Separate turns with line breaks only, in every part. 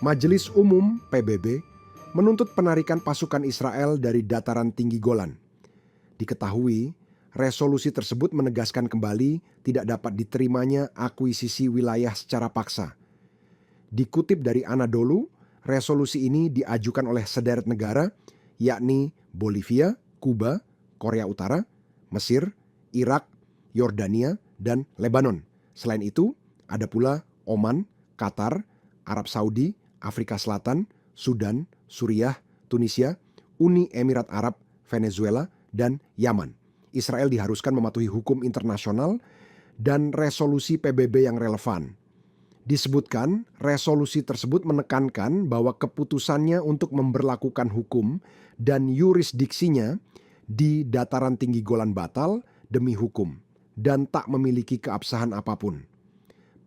Majelis Umum PBB menuntut penarikan pasukan Israel dari dataran tinggi Golan. Diketahui, resolusi tersebut menegaskan kembali tidak dapat diterimanya akuisisi wilayah secara paksa. Dikutip dari Anadolu, resolusi ini diajukan oleh sederet negara, yakni Bolivia, Kuba, Korea Utara, Mesir, Irak, Yordania, dan Lebanon. Selain itu, ada pula Oman, Qatar, Arab Saudi, Afrika Selatan, Sudan, Suriah, Tunisia, Uni Emirat Arab, Venezuela, dan Yaman. Israel diharuskan mematuhi hukum internasional dan resolusi PBB yang relevan. Disebutkan, resolusi tersebut menekankan bahwa keputusannya untuk memberlakukan hukum dan yurisdiksinya di dataran tinggi Golan batal demi hukum dan tak memiliki keabsahan apapun.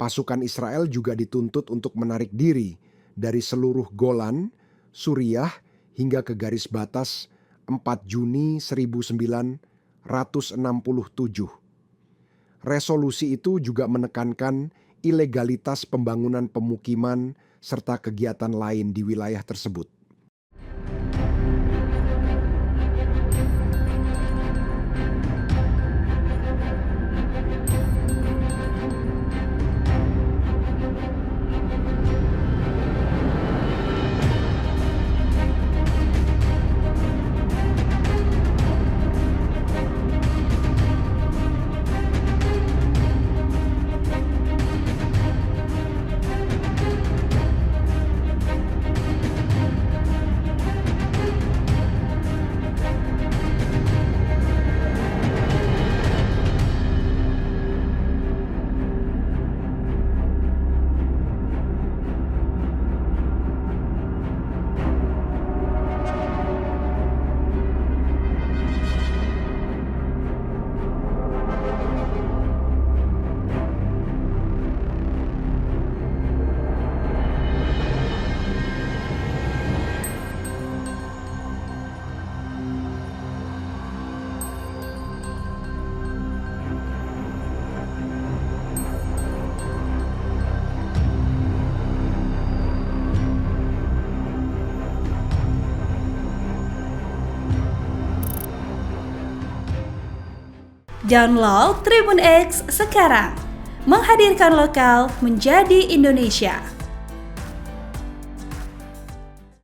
Pasukan Israel juga dituntut untuk menarik diri dari seluruh Golan, Suriah hingga ke garis batas 4 Juni 1967. Resolusi itu juga menekankan ilegalitas pembangunan pemukiman serta kegiatan lain di wilayah tersebut.
Download Tribun X sekarang, menghadirkan lokal menjadi Indonesia.